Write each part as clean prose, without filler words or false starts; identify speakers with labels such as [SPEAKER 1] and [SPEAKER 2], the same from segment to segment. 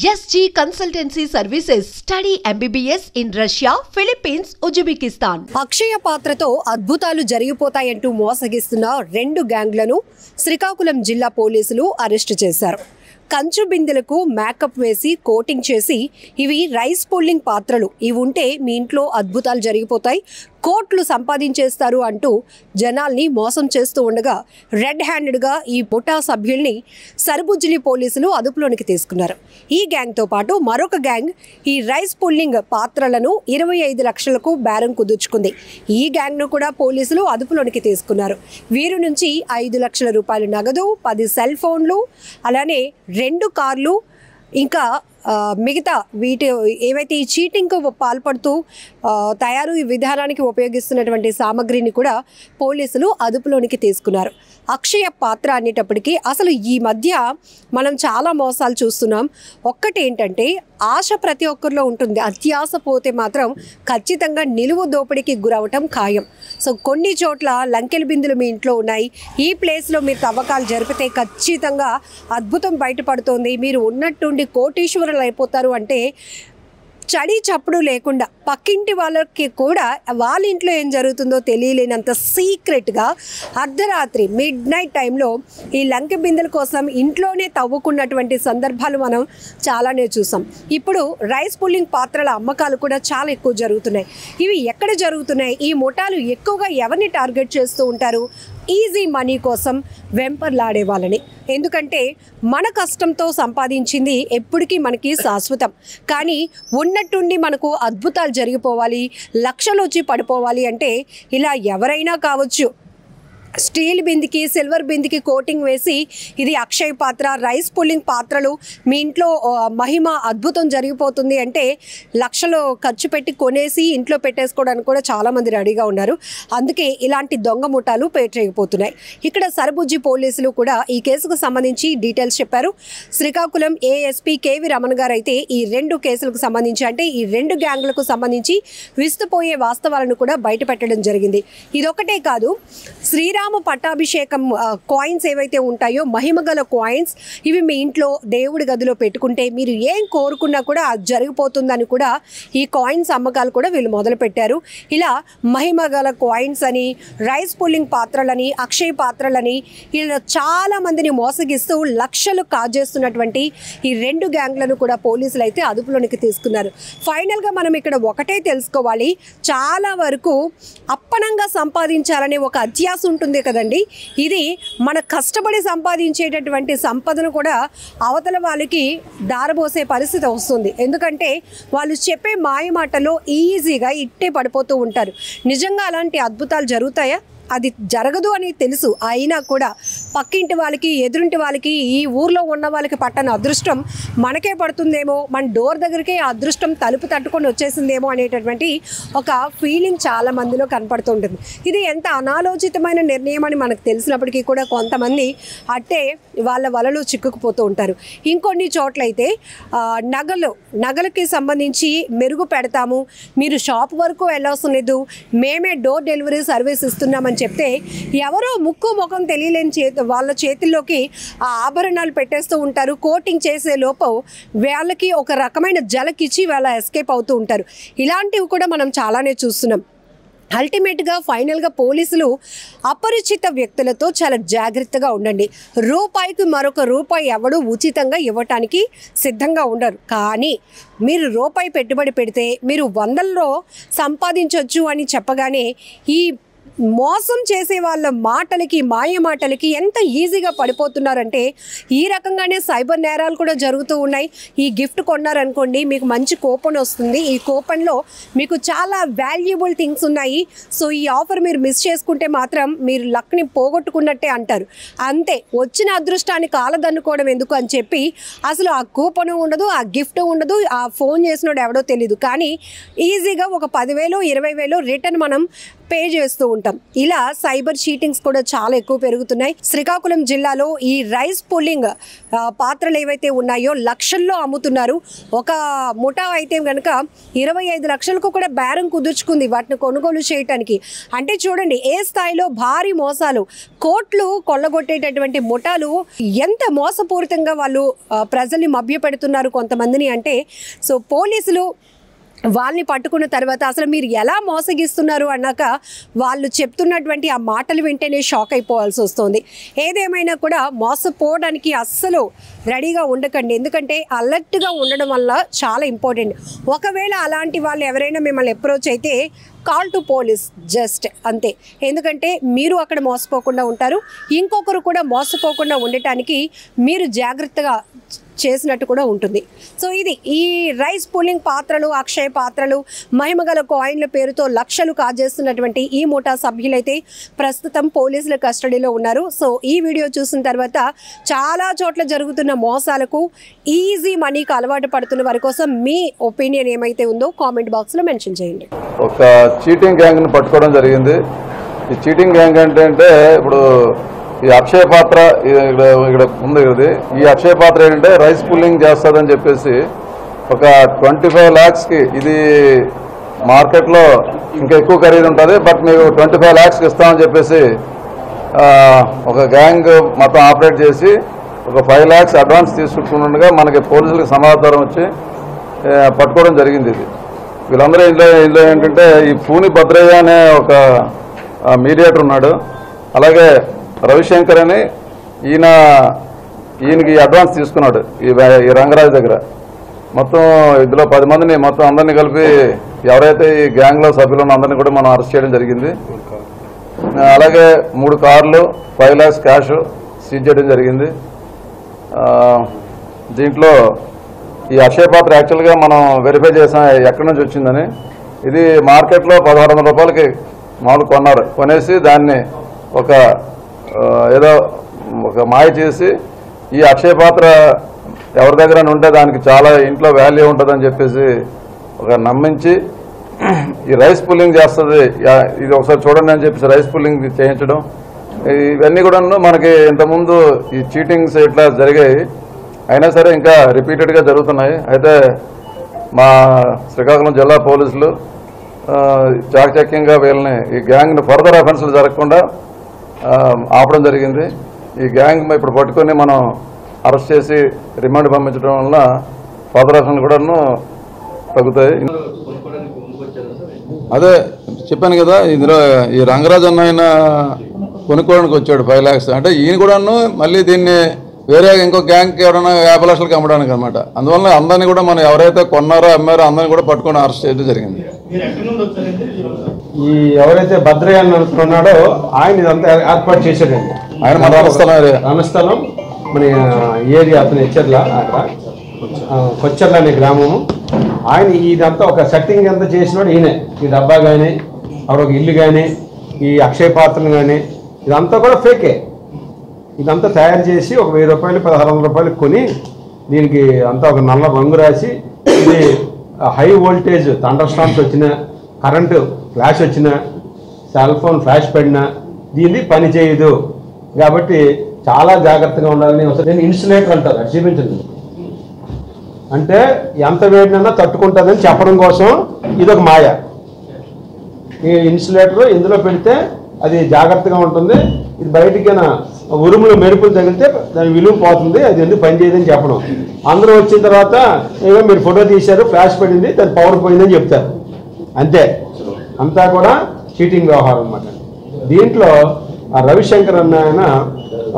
[SPEAKER 1] SG Consultancy Services. Study MBBS in Russia, Philippines, Uzbekistan.
[SPEAKER 2] అక్షయ పాత్రతో అద్భుతాలు జరిగిపోతాయంటూ మోసగిస్తున్న 2 గ్యాంగ్లను శ్రీకాకుళం జిల్లా పోలీసులు అరెస్ట్ చేశారు. కంచు బిందెలకు మేకప్ వేసి కోటింగ్ చేసి ఇవి రైస్ పుల్లింగ్ పాత్రలు, ఇవి ఉంటే మీ ఇంట్లో అద్భుతాలు జరిగిపోతాయి, కోట్లు సంపాదించేస్తారు అంటూ జనాల్ని మోసం చేస్తూ ఉండగా రెడ్ హ్యాండెడ్గా ఈ ముఠా సభ్యుల్ని సరుబుజ్జిలి పోలీసులు అదుపులోనికి తీసుకున్నారు. ఈ గ్యాంగ్తో పాటు మరొక గ్యాంగ్ ఈ రైస్ పుల్లింగ్ పాత్రలను 25 లక్షలకు బేరం కుదుర్చుకుంది. ఈ గ్యాంగ్ను కూడా పోలీసులు అదుపులోనికి తీసుకున్నారు. వీరి నుంచి 5 లక్షల రూపాయల నగదు, 10 సెల్ ఫోన్లు, అలానే 2 కార్లు, ఇంకా మిగతా వీటి ఏవైతే ఈ చీటింగ్కు పాల్పడుతూ తయారు విధానానికి ఉపయోగిస్తున్నటువంటి సామగ్రిని కూడా పోలీసులు అదుపులోనికి తీసుకున్నారు. అక్షయ పాత్ర అనేటప్పటికీ అసలు ఈ మధ్య మనం చాలా మోసాలు చూస్తున్నాం. ఒక్కటి ఏంటంటే ఆశ ప్రతి ఒక్కరిలో ఉంటుంది, అత్యాశ పోతే మాత్రం ఖచ్చితంగా నిలువు దోపిడీకి గురవటం ఖాయం. సో కొన్ని చోట్ల లంకెల బిందులు మీ ఇంట్లో ఉన్నాయి, ఈ ప్లేస్లో మీరు తవ్వకాలు జరిపితే ఖచ్చితంగా అద్భుతం బయటపడుతోంది, మీరు ఉన్నట్టుండి కోటీశ్వరులు అయిపోతారు అంటే చడి చప్పుడు లేకుండా పక్కింటి వాళ్ళకి కూడా వాళ్ళ ఇంట్లో ఏం జరుగుతుందో తెలియలేనంత సీక్రెట్గా అర్ధరాత్రి మిడ్-నైట్ టైంలో ఈ లంకె బిందెల కోసం ఇంట్లోనే తవ్వుకున్నటువంటి సందర్భాలు మనం చాలానే చూసాం. ఇప్పుడు రైస్ పుల్లింగ్ పాత్రల అమ్మకాలు కూడా చాలా ఎక్కువ జరుగుతున్నాయి. ఇవి ఎక్కడ జరుగుతున్నాయి? ఈ ముఠాలు ఎక్కువగా ఎవరిని టార్గెట్ చేస్తూ ఉంటారు? ఈజీ మనీ కోసం వెంపర్లాడే వాళ్ళని. ఎందుకంటే మన కష్టంతో సంపాదించింది ఎప్పటికీ మనకి శాశ్వతం, కానీ ఉన్నట్టుండి మనకు అద్భుతాలు జరిగిపోవాలి, లక్షలు వచ్చి పడిపోవాలి అంటే ఇలా ఎవరైనా కావచ్చు. స్టీల్ బిందికి, సిల్వర్ బిందికి కోటింగ్ వేసి ఇది అక్షయ పాత్ర, రైస్ పుల్లింగ్ పాత్రలు, మీ ఇంట్లో మహిమ అద్భుతం జరిగిపోతుంది అంటే లక్షలు ఖర్చు పెట్టి కొనేసి ఇంట్లో పెట్టేసుకోవడానికి కూడా చాలామంది రెడీగా ఉన్నారు. అందుకే ఇలాంటి దొంగ ముఠాలు పేటరేగిపోతున్నాయి. ఇక్కడ సరుబుజ్జి పోలీసులు కూడా ఈ కేసుకు సంబంధించి డీటెయిల్స్ చెప్పారు. శ్రీకాకుళం ఏఎస్పీ కేవి రమణ గారు అయితే ఈ 2 కేసులకు సంబంధించి, అంటే ఈ 2 గ్యాంగ్లకు సంబంధించి విస్తుపోయే వాస్తవాలను కూడా బయట పెట్టడం జరిగింది. ఇదొకటే కాదు, శ్రీరామ పట్టాభిషేకం కాయిన్స్ ఏవైతే ఉంటాయో, మహిమగల కాయిన్స్, ఇవి మీ ఇంట్లో దేవుడి గదిలో పెట్టుకుంటే మీరు ఏం కోరుకున్నా కూడా అది జరిగిపోతుందని కూడా ఈ కాయిన్స్ అమ్మకాలు కూడా వీళ్ళు మొదలుపెట్టారు. ఇలా మహిమగల కాయిన్స్ అని, రైస్ పుల్లింగ్ పాత్రలని, అక్షయ పాత్రలని ఇలా చాలా మందిని మోసగిస్తూ లక్షలు కాజేస్తున్నటువంటి ఈ 2 గ్యాంగ్లను కూడా పోలీసులు అయితే అదుపులోనికి తీసుకున్నారు. ఫైనల్గా మనం ఇక్కడ ఒకటే తెలుసుకోవాలి, చాలా వరకు అప్పనంగా సంపాదించాలనే ఒక అత్యాశ ఉంటుంది కదండి. ఇది మన కష్టపడి సంపాదించేటటువంటి సంపదను కూడా అవతల వాళ్ళకి దారబోసే పరిస్థితి వస్తుంది. ఎందుకంటే వాళ్ళు చెప్పే మాయ మాటలో ఈజీగా ఇట్టే పడిపోతూ ఉంటారు. నిజంగా అలాంటి అద్భుతాలు జరుగుతాయా? అది జరగదు అని తెలుసు, అయినా కూడా పక్కింటి వాళ్ళకి, ఎదురింటి వాళ్ళకి, ఈ ఊర్లో ఉన్న వాళ్ళకి పట్టని అదృష్టం మనకే పడుతుందేమో, మన డోర్ దగ్గరికే అదృష్టం తలుపు తట్టుకొని వచ్చేసిందేమో అనేటటువంటి ఒక ఫీలింగ్ చాలా మందిలో కనపడుతుంటుంది. ఇది ఎంత అనాలోచితమైన నిర్ణయం అని మనకు తెలిసినప్పటికీ కూడా కొంతమంది అట్టే వాళ్ళ వలలో చిక్కుకుపోతూ ఉంటారు. ఇంకొన్ని చోట్లయితే నగలకి సంబంధించి మెరుగు పెడతాము, మీరు షాప్ వరకు వెళ్ళవసరం లేదు, మేమే డోర్ డెలివరీ సర్వీస్ ఇస్తున్నామని చెప్తే ఎవరో ముక్కు ముఖం తెలియలేని వాళ్ళ చేతుల్లోకి ఆ ఆభరణాలు పెట్టేస్తూ ఉంటారు. కోటింగ్ చేసే లోపు వాళ్ళకి ఒక రకమైన జలకిచ్చి వాళ్ళ ఎస్కేప్ అవుతూ ఉంటారు. ఇలాంటివి కూడా మనం చాలానే చూస్తున్నాం. అల్టిమేట్గా ఫైనల్గా పోలీసులు అపరిచిత వ్యక్తులతో చాలా జాగ్రత్తగా ఉండండి. రూపాయికి మరొక రూపాయి ఎవడు ఉచితంగా ఇవ్వటానికి సిద్ధంగా ఉండరు. కానీ మీరు రూపాయి పెట్టుబడి పెడితే మీరు 100లో సంపాదించవచ్చు అని చెప్పగానే ఈ మోసం చేసే వాళ్ళ మాటలకి, మాయ మాటలకి ఎంత ఈజీగా పడిపోతున్నారంటే ఈ రకంగానే సైబర్ నేరాలు కూడా జరుగుతూ ఉన్నాయి. ఈ గిఫ్ట్ కొన్నారనుకోండి, మీకు మంచి కూపన్ వస్తుంది, ఈ కూపన్లో మీకు చాలా వాల్యుబుల్ థింగ్స్ ఉన్నాయి, సో ఈ ఆఫర్ మీరు మిస్ చేసుకుంటే మాత్రం మీరు లక్ని పోగొట్టుకున్నట్టే అంటారు. అంతే, వచ్చిన అదృష్టాన్ని కాలదన్నుకోవడం ఎందుకు అని చెప్పి అసలు ఆ కూపన్ ఉండదు, ఆ గిఫ్ట్ ఉండదు, ఆ ఫోన్ చేసినోడు ఎవడో తెలీదు, కానీ ఈజీగా ఒక 10,000 20,000 రిటర్న్ మనం పే చేస్తూ ఉంటాం. ఉంటాం. ఇలా సైబర్ చీటింగ్స్ కూడా చాలా ఎక్కువ పెరుగుతున్నాయి. శ్రీకాకుళం జిల్లాలో ఈ రైస్ పుల్లింగ్ పాత్రలు ఏవైతే ఉన్నాయో లక్షల్లో అమ్ముతున్నారు. ఒక ముఠా అయితే కనుక 25 లక్షలకు కూడా బేరం కుదుర్చుకుంది వాటిని కొనుగోలు చేయటానికి. అంటే చూడండి ఏ స్థాయిలో భారీ మోసాలు, కోట్లు కొల్లగొట్టేటటువంటి ముఠాలు ఎంత మోసపూరితంగా వాళ్ళు ప్రజల్ని మభ్యపెడుతున్నారు కొంతమందిని అంటే. సో పోలీసులు వాళ్ళని పట్టుకున్న తర్వాత అసలు మీరు ఎలా మోసగిస్తున్నారు అన్నాక వాళ్ళు చెప్తున్నటువంటి ఆ మాటలు వింటేనే షాక్ అయిపోవాల్సి వస్తుంది. ఏదేమైనా కూడా మోసపోవడానికి అస్సలు రెడీగా ఉండకండి. ఎందుకంటే అలర్ట్గా ఉండడం వల్ల చాలా ఇంపార్టెంట్. ఒకవేళ అలాంటి వాళ్ళు ఎవరైనా మిమ్మల్ని అప్రోచ్ అయితే కాల్ టు పోలీస్ జస్ట్ అంతే. ఎందుకంటే మీరు అక్కడ మోసపోకుండా ఉంటారు, ఇంకొకరు కూడా మోసపోకుండా ఉండటానికి మీరు జాగ్రత్తగా చేసినట్టు కూడా ఉంటుంది. సో ఇది ఈ రైస్ పుల్లింగ్ పాత్రలు, అక్షయ పాత్రలు, మహిమగల కాయిన్ల పేరుతో లక్షలు కాజేస్తున్నటువంటి ఈ ముఠా సభ్యులైతే ప్రస్తుతం పోలీసుల కస్టడీలో ఉన్నారు. సో ఈ వీడియో చూసిన తర్వాత చాలా చోట్ల జరుగుతున్న మోసాలకు, ఈజీ మనీకి అలవాటు పడుతున్న వారి కోసం మీ ఒపీనియన్ ఏమైతే ఉందో కామెంట్ బాక్స్లో మెన్షన్ చేయండి.
[SPEAKER 3] ఒక చీటింగ్ గ్యాంగ్ని పట్టుకోవడం జరిగింది. ఈ చీటింగ్ గ్యాంగ్ అంటే ఇప్పుడు ఈ అక్షయ పాత్ర ఇక్కడ ఉంది కదా, ఈ అక్షయ పాత్ర ఏంటంటే రైస్ పుల్లింగ్ చేస్తుందని చెప్పేసి ఒక 25 lakhsకి, ఇది మార్కెట్లో ఇంకా ఎక్కువ ఖరీదు ఉంటుంది, బట్ మీకు 25 lakhsకి ఇస్తామని చెప్పేసి ఒక గ్యాంగ్ మొత్తం ఆపరేట్ చేసి ఒక 5 lakhs అడ్వాన్స్ తీసుకుంటుండగా మనకి పోలీసులకు సమాచారం వచ్చి పట్టుకోవడం జరిగింది. ఇది వీళ్ళందరూ ఇందులో ఏంటంటే ఈ పూని భద్రయ్య అనే ఒక మీడియేటర్ ఉన్నాడు, అలాగే రవిశంకర్ అని ఈయనకి అడ్వాన్స్ తీసుకున్నాడు ఈ రంగరాజు దగ్గర. మొత్తం ఇందులో 10 మందిని మొత్తం అందరినీ కలిపి ఎవరైతే ఈ గ్యాంగ్లో సభ్యులు ఉన్న అందరినీ కూడా మనం అరెస్ట్ చేయడం జరిగింది. అలాగే 3 కార్లు, 5 lakhs క్యాష్ సీజ్ చేయడం జరిగింది. దీంట్లో ఈ అక్షయ పాత్ర యాక్చువల్గా మనం వెరిఫై చేసాం ఎక్కడి నుంచి వచ్చిందని. ఇది మార్కెట్లో 1600 రూపాయలకి మామూలు కొనేసి దాన్ని ఏదో ఒక మాయ చేసి ఈ అక్షయ పాత్ర ఎవరి దగ్గర ఉంటే దానికి చాలా ఇంట్లో వాల్యూ ఉంటుందని చెప్పేసి ఒక నమ్మించి ఈ రైస్ పుల్లింగ్ చేస్తుంది, ఇది ఒకసారి చూడండి అని చెప్పేసి రైస్ పుల్లింగ్ చేయించడం, ఇవన్నీ కూడా మనకి ఇంతకుముందు ఈ చీటింగ్స్ ఇట్లా జరిగాయి. అయినా సరే ఇంకా రిపీటెడ్గా జరుగుతున్నాయి. అయితే మా శ్రీకాకుళం జిల్లా పోలీసులు చాకచక్యంగా వీళ్ళని ఈ గ్యాంగ్ని ఫర్దర్ అఫెన్స్లు జరగకుండా ఆపడం జరిగింది. ఈ గ్యాంగ్ ఇప్పుడు పట్టుకొని మనం అరెస్ట్ చేసి రిమాండ్ పంపించడం వల్ల ఫర్దర్ అఫెన్స్లు కూడా తగ్గుతాయి. అదే చెప్పాను కదా, ఇందులో ఈ రంగరాజు అన్న కొనుక్కోవడానికి వచ్చాడు 5 lakhs. అంటే ఈయన కూడాను మళ్ళీ దీన్ని వేరే ఇంకో గ్యాంగ్కి ఎవరైనా 50 లక్షలకు అమ్మడానికి అనమాట. అందువల్ల అందరినీ కూడా మనం ఎవరైతే కొన్నారో అమ్మారో అందరినీ కూడా పట్టుకొని అరెస్ట్ చేయడం జరిగింది.
[SPEAKER 4] ఈ ఎవరైతే భద్రయ్య అని అనుకున్నాడో ఆయన ఇదంతా ఏర్పాటు చేశాడండి.
[SPEAKER 3] ఆయన మన
[SPEAKER 4] రణస్థలం మన ఏరియా, అతను హెచ్చర్ల, అక్కడ కొచ్చర్ల అనే గ్రామము. ఆయన ఇదంతా ఒక సెట్టింగ్ అంతా చేసినాడు ఈయనే. ఈ డబ్బా కానీ అక్కడ ఒక ఇల్లు కానీ ఈ అక్షయ పాత్రలు కానీ ఇదంతా కూడా ఫేకే. ఇదంతా తయారు చేసి ఒక 1000 రూపాయలు 1600 రూపాయలు కొని దీనికి అంతా ఒక నల్ల రంగు రాసి, ఇది హై వోల్టేజ్ థండర్ స్టార్మ్స్ వచ్చిన, కరెంటు ఫ్లాష్ వచ్చిన, సెల్ ఫోన్ ఫ్లాష్ పడినా దీన్ని పని చేయదు కాబట్టి చాలా జాగ్రత్తగా ఉండాలని. నేను ఇన్సులేటర్ అంటారు, అది చూపించండి. అంటే ఎంత వేడినన్నా తట్టుకుంటుందని చెప్పడం కోసం ఇదొక మాయ. ఈ ఇన్సులేటర్ ఇందులో పెడితే అది జాగ్రత్తగా ఉంటుంది, ఇది బయటికైనా ఉరుములు మెరుపులు తగిలితే దాని విలువ పోతుంది, అది ఎందుకు పనిచేయదని చెప్పడం. అందరూ వచ్చిన తర్వాత ఏదో మీరు ఫోటో తీశారు, ఫ్లాష్ పడింది, దాని పవర్ పోయిందని చెప్తారు, అంతే. అంతా కూడా చీటింగ్ వ్యవహారం అన్నమాట. దీంట్లో ఆ రవిశంకర్ అన్న ఆయన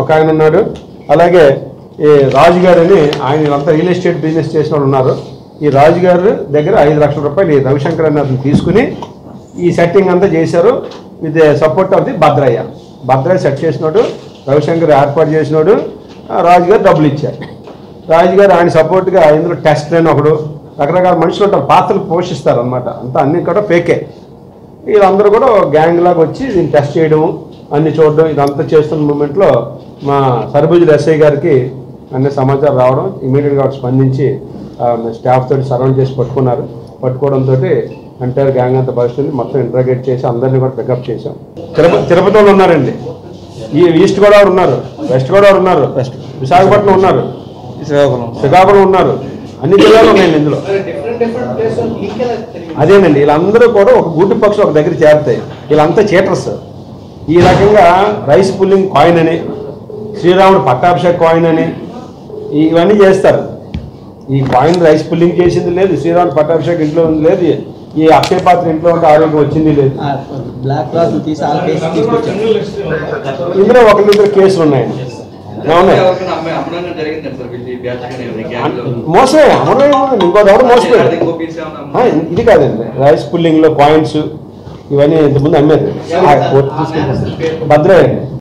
[SPEAKER 4] ఒక ఆయన ఉన్నాడు, అలాగే ఈ రాజుగారు అని ఆయన అంతా రియల్ ఎస్టేట్ బిజినెస్ చేసిన వాళ్ళు ఉన్నారు. ఈ రాజుగారు దగ్గర 5 లక్షల రూపాయలు ఈ రవిశంకర్ అన్న అతను తీసుకుని ఈ సెట్టింగ్ అంతా చేశారు with support of the Bhadrayya. Bhadrayya set చేసినాడు, రవిశంకర్ ఏర్పాటు చేసినాడు, రాజుగారు డబ్బులు ఇచ్చారు. రాజుగారు ఆయన సపోర్ట్గా ఇందులో టెస్ట్ అని ఒకడు, రకరకాల మనుషులు ఉంటారు, పాత్రలు పోషిస్తారు అనమాట. అంతా అన్ని కూడా ఫేకే. వీళ్ళందరూ కూడా గ్యాంగ్ లాగా వచ్చి దీన్ని టెస్ట్ చేయడం, అన్ని చూడడం, ఇదంతా చేస్తున్న మూమెంట్లో మా సర్బుజుల ఎస్ఐ గారికి అన్ని సమాచారం రావడం, ఇమీడియట్గా స్పందించి స్టాఫ్ తోటి సరౌండ్ చేసి పట్టుకున్నారు. పట్టుకోవడంతో ఎంటైర్ గ్యాంగ్ అంతా పరిస్థితులు మొత్తం ఇంట్రాగేట్ చేసి అందరినీ కూడా పికప్ చేసాం. తిరుపతిలో ఉన్నారండి, ఈ ఈస్ట్ గోదావరి ఉన్నారు, వెస్ట్ గోదావరి ఉన్నారు, విశాఖపట్నం ఉన్నారు, శ్రీకాకుళం ఉన్నారు, అన్ని జిల్లాలు ఉన్నాయండి ఇందులో. అదేనండి, వీళ్ళందరూ కూడా ఒక గూటి పక్షులు ఒక దగ్గర చేరుతాయి. వీళ్ళంతా చీటర్స్. ఈ రకంగా రైస్ పుల్లింగ్ కాయిన్ అని, శ్రీరాముడు పట్టాభిషేక్ కాయిన్ అని ఇవన్నీ చేస్తారు. ఈ కాయిన్ రైస్ పుల్లింగ్ చేసింది లేదు, శ్రీరాముడు పట్టాభిషేక్ ఇంట్లో ఉంది లేదు, ఈ అక్షయ పాత్ర ఇంట్లో ఉంటే ఆరోగ్యం వచ్చింది లేదు. ఇందులో ఒకరిద్దరు కేసులు ఉన్నాయండి. మోసమే, ఇంకోటి మోసపోయాడు. ఇది కాదండి, రైస్ పుల్లింగ్ లో కాయిన్స్ ఇవన్నీ ఇంతకుముందు అమ్మేది భద్రయ్యండి.